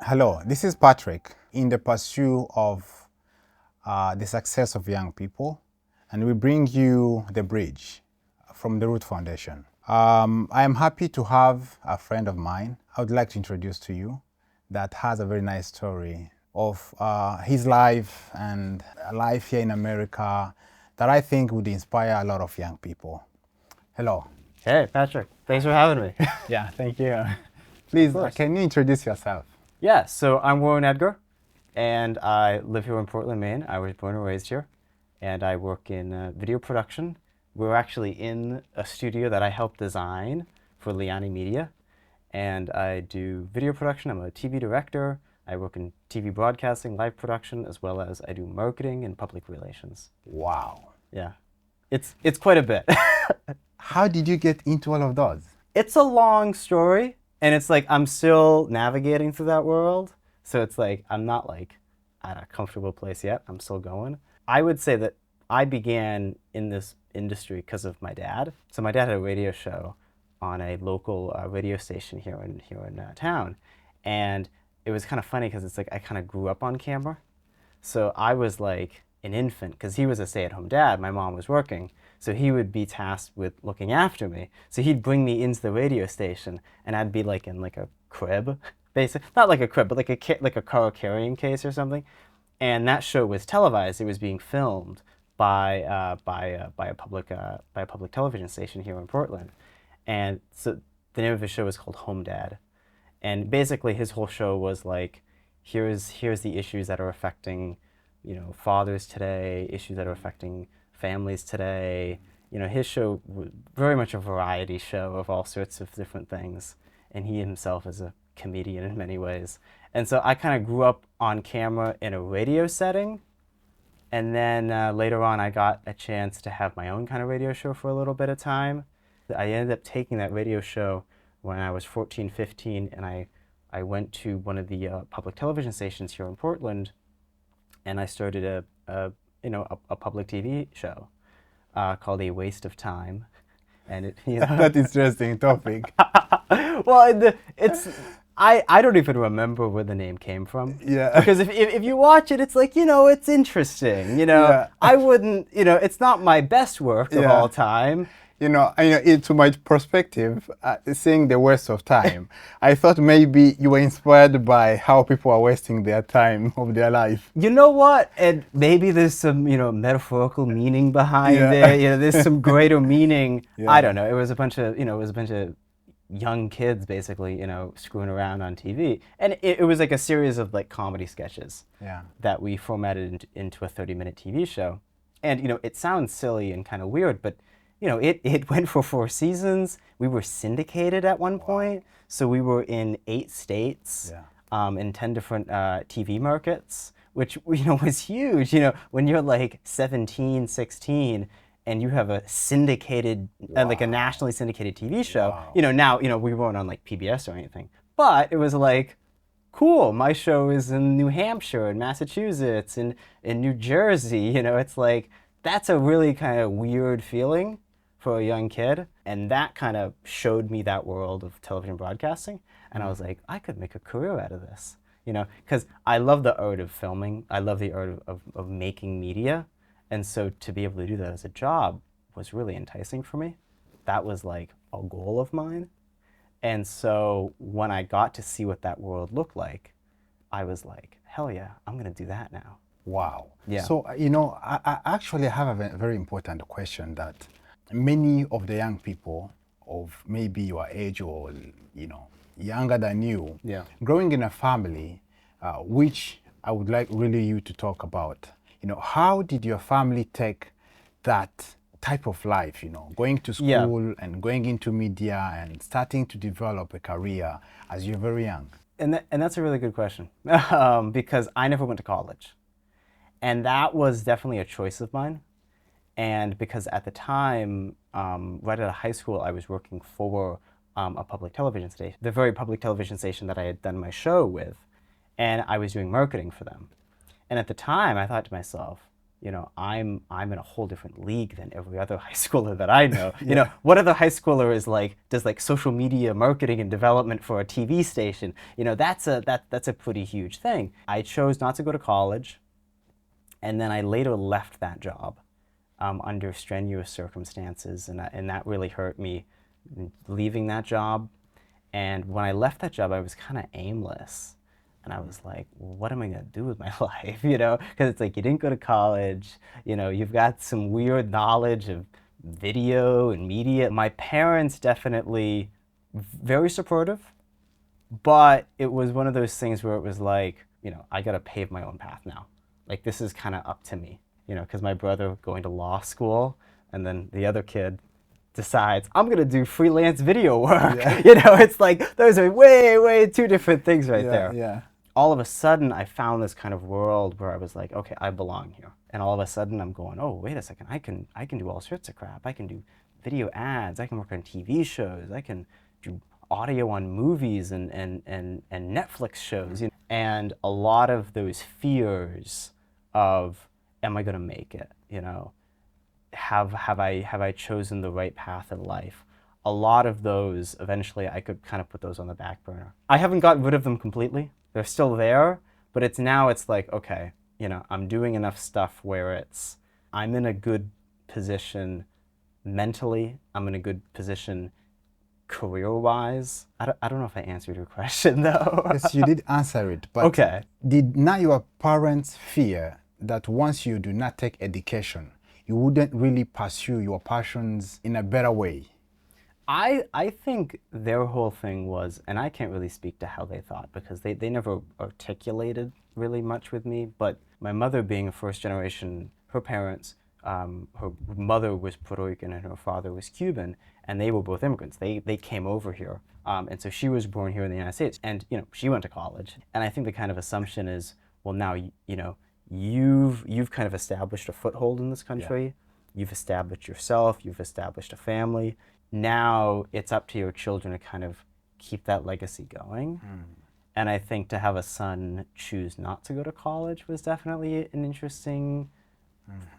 Hello, this is Patrick in the pursuit of the success of young people, and we bring you The Bridge from the Root Foundation. I am happy to have a friend of mine I would like to introduce to you that has a very nice story of his life and life here in America that I think would inspire a lot of young people. Hello. Hey, Patrick. Thanks for having me. Yeah, thank you. Please, can you introduce yourself? Yeah, so I'm Warren Edgar, and I live here in Portland, Maine. I was born and raised here, and I work in video production. We're actually in a studio that I helped design for Liani Media, and I do video production. I'm a TV director. I work in TV broadcasting, live production, as well as I do marketing and public relations. Wow. Yeah, it's quite a bit. How did you get into all of those? It's a long story, and it's like I'm still navigating through that world. So it's like I'm not like at a comfortable place yet. I'm still going. I would say that I began in this industry because of my dad. So my dad had a radio show on a local radio station here in town, and it was kind of funny because it's like I kind of grew up on camera. So I was like an infant because he was a stay-at-home dad. My mom was working. So he would be tasked with looking after me. So he'd bring me into the radio station, and I'd be like in like a crib, basically. Not like a crib, but like a car carrying case or something. And that show was televised. It was being filmed by a public television station here in Portland. And so the name of his show was called Home Dad. And basically his whole show was like, here's the issues that are affecting, fathers today, issues that are affecting families today. His show was very much a variety show of all sorts of different things, and he himself is a comedian in many ways. And so I kind of grew up on camera in a radio setting, and then later on I got a chance to have my own kind of radio show for a little bit of time. I ended up taking that radio show when I was 14, 15, and I went to one of the public television stations here in Portland, and I started a public TV show called A Waste of Time. And it, That interesting topic. well, I don't even remember where the name came from. Yeah. Because if you watch it, it's like, it's interesting. Yeah. I wouldn't, it's not my best work of all time. To my perspective, seeing the waste of time, I thought maybe you were inspired by how people are wasting their time of their life. You know what? And maybe there's some, metaphorical meaning behind it. There's some greater meaning. Yeah. I don't know. It was a bunch of, young kids basically, screwing around on TV. And it was like a series of like comedy sketches that we formatted into a 30-minute TV show. And, it sounds silly and kind of weird, but it went for 4 seasons. We were syndicated at one point. So we were in 8 states, in 10 different TV markets, which, was huge. When you're like 17, 16, and you have a syndicated, like a nationally syndicated TV show, now, we weren't on like PBS or anything. But it was like, cool, my show is in New Hampshire and Massachusetts and in New Jersey. It's like, that's a really kind of weird feeling for a young kid, and that kind of showed me that world of television broadcasting, and I was like, I could make a career out of this, because I love the art of filming, I love the art of making media, and so to be able to do that as a job was really enticing for me. That was like a goal of mine, and so when I got to see what that world looked like, I was like, hell yeah, I'm gonna do that now. Wow. Yeah. So, I actually have a very important question that many of the young people of maybe your age or, younger than you, growing in a family, which I would like really you to talk about, how did your family take that type of life, going to school and going into media and starting to develop a career as you're very young? And that's a really good question because I never went to college. And that was definitely a choice of mine. And because at the time, right out of high school, I was working for a public television station, the very public television station that I had done my show with, and I was doing marketing for them. And at the time, I thought to myself, you know, I'm in a whole different league than every other high schooler that I know. You know, what other high schooler is like, does like social media marketing and development for a TV station? You know, that's a pretty huge thing. I chose not to go to college, and then I later left that job under strenuous circumstances, and that really hurt me, leaving that job. And when I left that job, I was kind of aimless. And I was like, well, what am I going to do with my life? You know, because it's like you didn't go to college, you know, you've got some weird knowledge of video and media. My parents definitely very supportive, but it was one of those things where it was like, you know, I got to pave my own path now. Like, this is kind of up to me, you know, because my brother going to law school, and then the other kid decides, I'm going to do freelance video work. Yeah. You know, it's like, those are way two different things right there. Yeah. All of a sudden, I found this kind of world where I was like, okay, I belong here. And all of a sudden, I'm going, oh, wait a second, I can do all sorts of crap. I can do video ads. I can work on TV shows. I can do audio on movies and Netflix shows. You know? And a lot of those fears of, am I going to make it? You know, have I chosen the right path in life? A lot of those, eventually, I could kind of put those on the back burner. I haven't gotten rid of them completely. They're still there, but it's like, okay, you know, I'm doing enough stuff where I'm in a good position mentally. I'm in a good position career-wise. I don't know if I answered your question, though. Yes, you did answer it, but okay. Did not your parents fear that once you do not take education, you wouldn't really pursue your passions in a better way? I think their whole thing was, and I can't really speak to how they thought because they never articulated really much with me, but my mother being a first generation, her parents, her mother was Puerto Rican and her father was Cuban, and they were both immigrants. They came over here, and so she was born here in the United States, and you know, she went to college. And I think the kind of assumption is, well, now you know, you've kind of established a foothold in this country. Yeah. You've established yourself. You've established a family. Now it's up to your children to kind of keep that legacy going. And I think to have a son choose not to go to college was definitely an interesting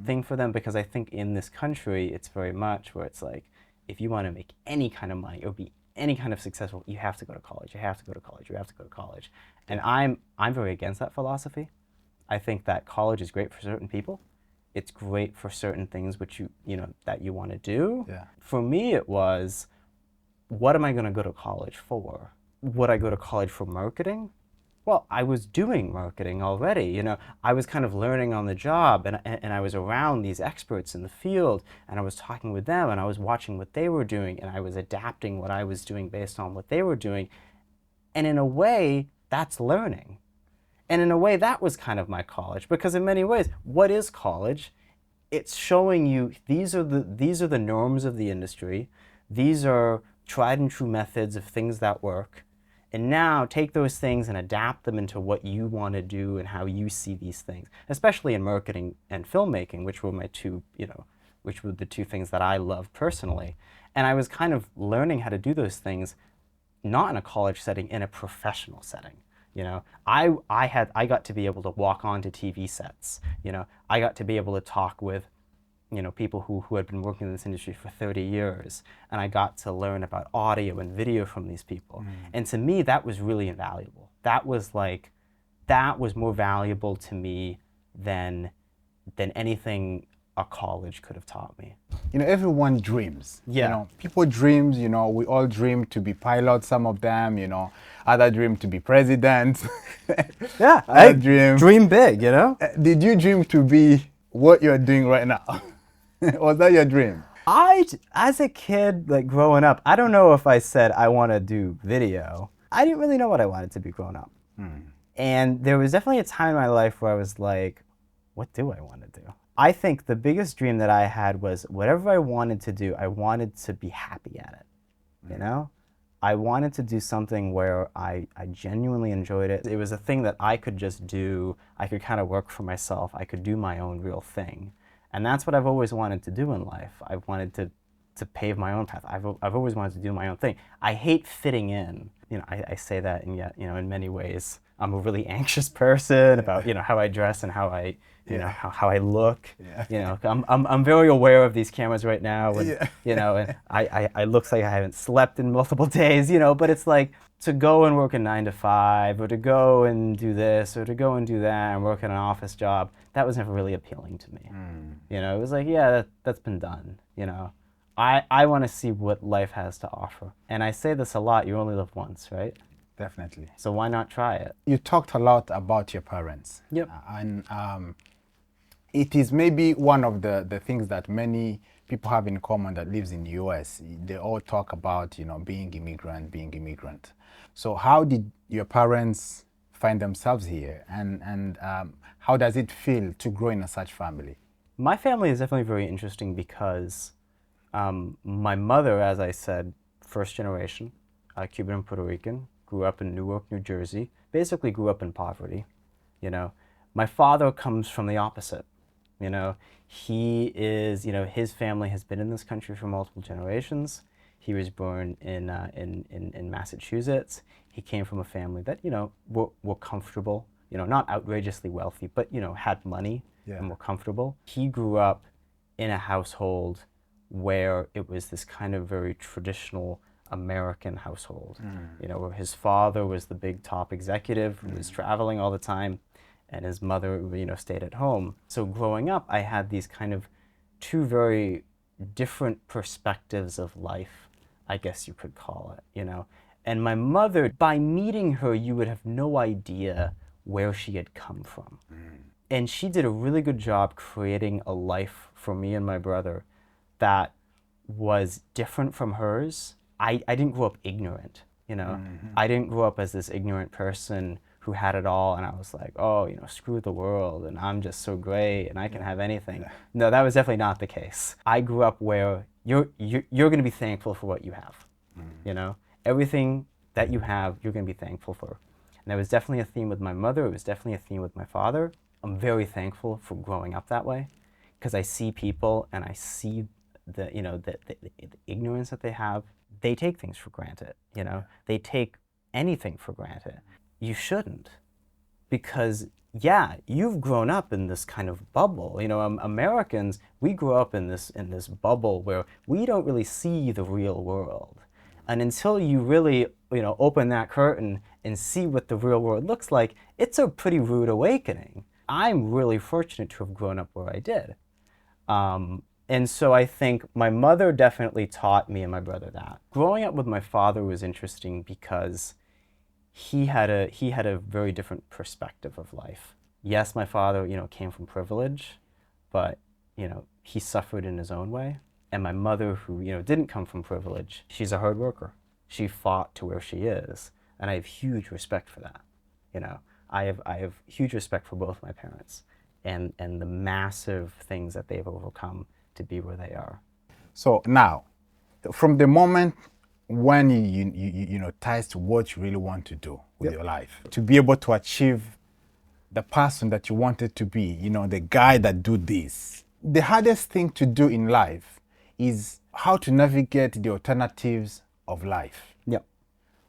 thing for them, because I think in this country it's very much where it's like, if you want to make any kind of money or be any kind of successful, you have to go to college, you have to go to college, you have to go to college. And I'm very against that philosophy. I think that college is great for certain people. It's great for certain things which you know that you want to do. Yeah. For me, it was, what am I going to go to college for? Would I go to college for marketing? Well, I was doing marketing already. You know, I was kind of learning on the job, and I was around these experts in the field, and I was talking with them, and I was watching what they were doing, and I was adapting what I was doing based on what they were doing. And in a way, that's learning. And in a way, that was kind of my college, because in many ways, what is college? It's showing you these are the norms of the industry. These are tried and true methods of things that work. And now take those things and adapt them into what you want to do and how you see these things, especially in marketing and filmmaking, which were my two, you know, which were the two things that I loved personally. And I was kind of learning how to do those things, not in a college setting, in a professional setting. You know, I got to be able to walk onto TV sets. You know, I got to be able to talk with, you know, people who had been working in this industry for 30 years, and I got to learn about audio and video from these people. And to me, that was really invaluable. That was more valuable to me than anything a college could have taught me. You know, everyone dreams. Yeah. You know, people dreams, you know, we all dream to be pilots, some of them, you know, other dream to be president. Yeah, I dream big, you know? Did you dream to be what you're doing right now? Was that your dream? As a kid, like growing up, I don't know if I said I want to do video. I didn't really know what I wanted to be growing up. And there was definitely a time in my life where I was like, what do I want to do? I think the biggest dream that I had was whatever I wanted to do, I wanted to be happy at it, you know? I wanted to do something where I genuinely enjoyed it. It was a thing that I could just do. I could kind of work for myself. I could do my own real thing. And that's what I've always wanted to do in life. I've wanted to pave my own path. I've always wanted to do my own thing. I hate fitting in. You know, I say that, and yet, you know, in many ways, I'm a really anxious person about, how I dress and how I, how I look. I'm very aware of these cameras right now, and and I looks like I haven't slept in multiple days, but it's like to go and work a 9 to 5, or to go and do this, or to go and do that, and work in an office job. That was never really appealing to me. It was like, that's been done. I want to see what life has to offer. And I say this a lot, you only live once, right? Definitely. So why not try it? You talked a lot about your parents. Yep. And it is maybe one of the things that many people have in common that lives in the US. They all talk about, being immigrant. So how did your parents find themselves here? And how does it feel to grow in such family? My family is definitely very interesting because my mother, as I said, first generation, Cuban and Puerto Rican, grew up in Newark, New Jersey, basically grew up in poverty. My father comes from the opposite. He is, his family has been in this country for multiple generations. He was born in Massachusetts. He came from a family that, were comfortable, not outrageously wealthy, but, had money and were comfortable. He grew up in a household where it was this kind of very traditional American household, where his father was the big top executive who was traveling all the time, and his mother, stayed at home. So growing up, I had these kind of two very different perspectives of life, I guess you could call it, And my mother, by meeting her, you would have no idea where she had come from. And she did a really good job creating a life for me and my brother that was different from hers. I didn't grow up ignorant, I didn't grow up as this ignorant person who had it all, and I was like, oh, screw the world, and I'm just so great, and I can have anything. No, that was definitely not the case. I grew up where you're going to be thankful for what you have, Everything that you have, you're going to be thankful for. And that was definitely a theme with my mother. It was definitely a theme with my father. I'm very thankful for growing up that way, because I see people and I see the ignorance that they have. They take things for granted, They take anything for granted. You shouldn't, because you've grown up in this kind of bubble. Americans, we grew up in this bubble where we don't really see the real world. And until you really, open that curtain and see what the real world looks like, it's a pretty rude awakening. I'm really fortunate to have grown up where I did. And so I think my mother definitely taught me and my brother that. Growing up with my father was interesting because he had a very different perspective of life. Yes, my father, came from privilege, but, he suffered in his own way. And my mother, who, didn't come from privilege, she's a hard worker. She fought to where she is. And I have huge respect for that. I have huge respect for both my parents and the massive things that they've overcome to be where they are. So now, from the moment when you taste what you really want to do with your life, to be able to achieve the person that you wanted to be, the guy that do this, the hardest thing to do in life is how to navigate the alternatives of life.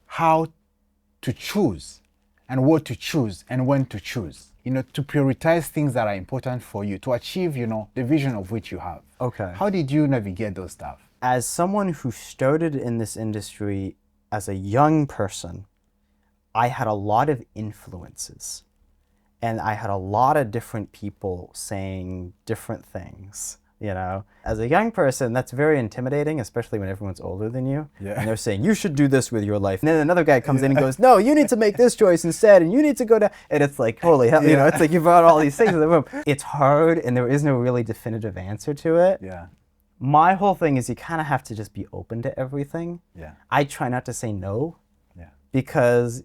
How to choose and what to choose and when to choose. To prioritize things that are important for you, to achieve, the vision of which you have. Okay. How did you navigate those stuff? As someone who started in this industry as a young person, I had a lot of influences. And I had a lot of different people saying different things. As a young person, that's very intimidating, especially when everyone's older than you. And they're saying, you should do this with your life. And then another guy comes in and goes, no, you need to make this choice instead, and you need to go to, and it's like, holy hell, it's like you brought all these things in the room. It's hard, and there is no really definitive answer to it. My whole thing is you kind of have to just be open to everything. I try not to say no, because,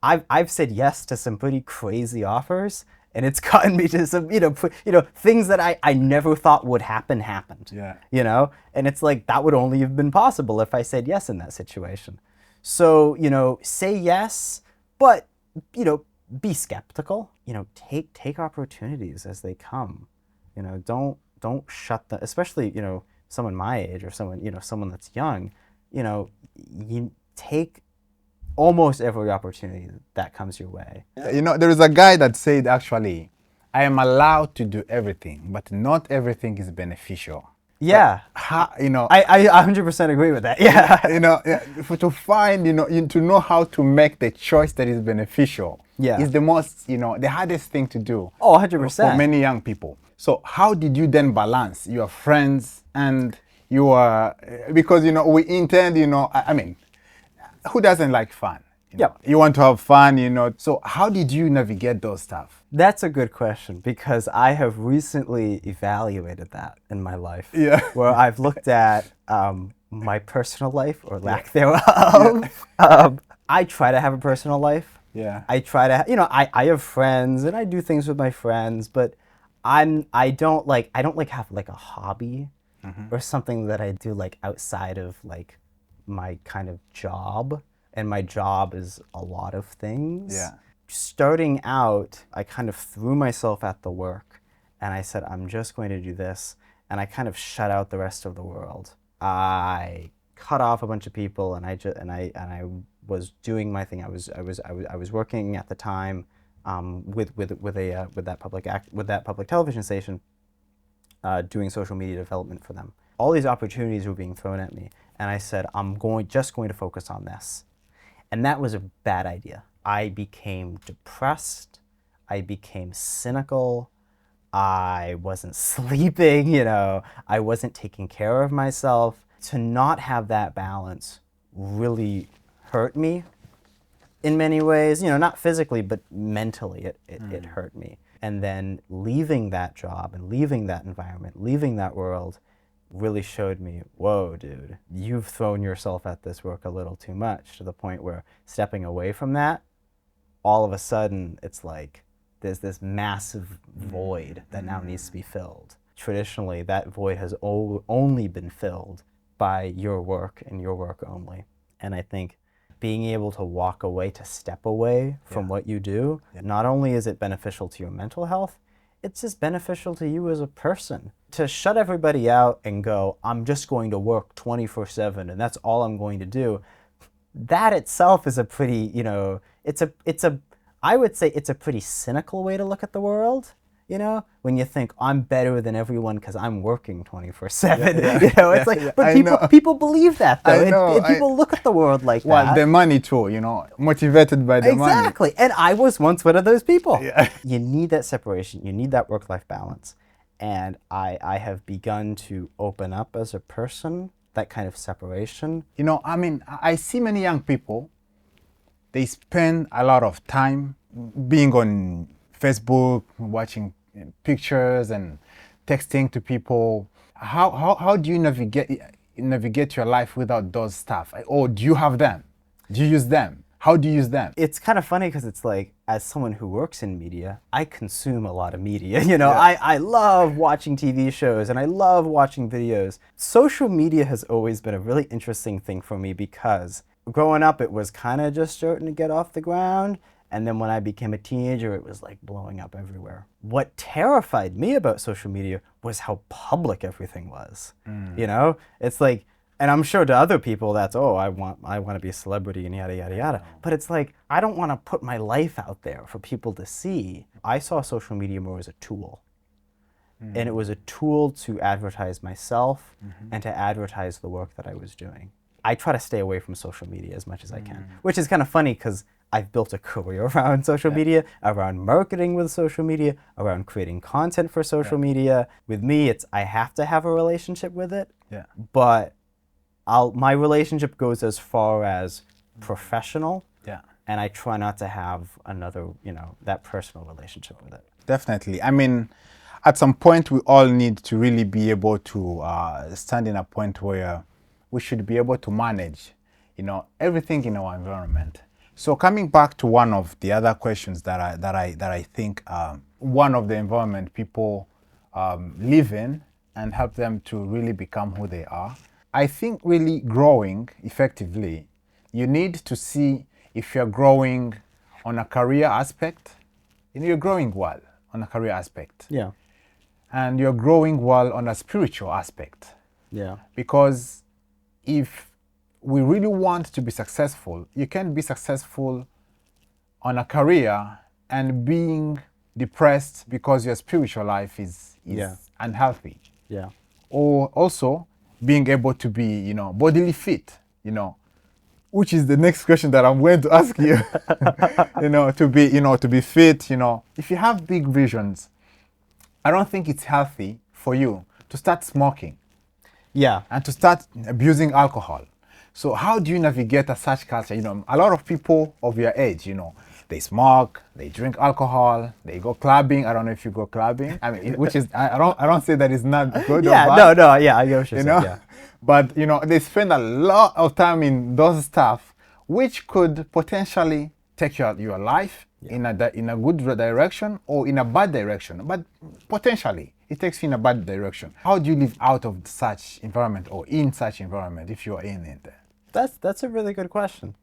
I've said yes to some pretty crazy offers, and it's gotten me to some, things that I never thought would happened. And it's like, that would only have been possible if I said yes in that situation. So, say yes, but, be skeptical, take opportunities as they come. Don't shut the, especially, someone my age or someone, someone that's young, you take almost every opportunity that comes your way. You know, there is a guy that said, actually, I am allowed to do everything, but not everything is beneficial. Yeah. You know, I 100% agree with that. Yeah. you know, to find, to know how to make the choice that is beneficial is the most, the hardest thing to do. Oh, 100%. For many young people. So how did you then balance your friends and your, because, we intend, I mean, who doesn't like fun? You want to have fun, so how did you navigate those stuff? That's a good question, because I have recently evaluated that in my life. Yeah. Where I've looked at my personal life, or lack thereof. I try to have a personal life. Yeah. I try to, I have friends and I do things with my friends, but I don't have like a hobby or something that I do like outside of like my kind of job. And my job is a lot of things. Yeah. Starting out, I kind of threw myself at the work and I said, I'm just going to do this. And I kind of shut out the rest of the world. I cut off a bunch of people and I was doing my thing. I was working at the time with that public television station, doing social media development for them. All these opportunities were being thrown at me, and I said, I'm just going to focus on this. And that was a bad idea. I became depressed. I became cynical. I wasn't sleeping, I wasn't taking care of myself. To not have that balance really hurt me in many ways, not physically, but mentally it hurt me. And then leaving that job and leaving that environment, leaving that world, really showed me, whoa, dude, you've thrown yourself at this work a little too much, to the point where stepping away from that, all of a sudden, it's like there's this massive void that now needs to be filled. Traditionally, that void has only been filled by your work and your work only. And I think being able to walk away, to step away from what you do, not only is it beneficial to your mental health, it's just beneficial to you as a person. To shut everybody out and go, I'm just going to work 24/7 and that's all I'm going to do, that itself is a pretty, I would say it's a pretty cynical way to look at the world. When you think I'm better than everyone because I'm working 24/7. It's like, but people believe that though. And people look at the world like that. Well, the money too, motivated by the money. Exactly. And I was once one of those people. Yeah. You need that separation. You need that work-life balance. And I have begun to open up as a person, that kind of separation. I see many young people, they spend a lot of time being on Facebook, watching pictures and texting to people. How do you navigate your life without those stuff? Or do you have them? Do you use them? How do you use them? It's kind of funny because it's like, as someone who works in media, I consume a lot of media. I love watching TV shows and I love watching videos. Social media has always been a really interesting thing for me, because growing up, it was kind of just starting to get off the ground. And then when I became a teenager, it was like blowing up everywhere. What terrified me about social media was how public everything was. It's like, and I'm sure to other people that's, I want to be a celebrity and yada, yada, yada. But it's like, I don't want to put my life out there for people to see. I saw social media more as a tool. And it was a tool to advertise myself and to advertise the work that I was doing. I try to stay away from social media as much as I can, which is kind of funny because I've built a career around social media, around marketing with social media, around creating content for social media. With me, it's I have to have a relationship with it, but my relationship goes as far as professional, and I try not to have another, that personal relationship with it. Definitely. I mean, at some point, we all need to really be able to stand in a point where we should be able to manage, everything in our environment. So coming back to one of the other questions that I think one of the environment people live in and help them to really become who they are. I think really growing effectively, you need to see if you're growing on a career aspect, you're growing well on a career aspect. Yeah. And you're growing well on a spiritual aspect. Yeah. Because if we really want to be successful, you can't be successful on a career and being depressed because your spiritual life is unhealthy. Yeah. Or also being able to be, bodily fit, which is the next question that I'm going to ask you. To be fit, if you have big visions, I don't think it's healthy for you to start smoking. Yeah. And to start abusing alcohol. So how do you navigate such culture? A lot of people of your age, they smoke, they drink alcohol, they go clubbing. I don't know if you go clubbing. I mean, which is, I don't say that it's not good or bad. No, yeah, I get what you're saying, yeah. But, they spend a lot of time in those stuff, which could potentially take your life in a good direction or in a bad direction. But potentially, it takes you in a bad direction. How do you live out of such environment or in such environment if you are in it? That's a really good question.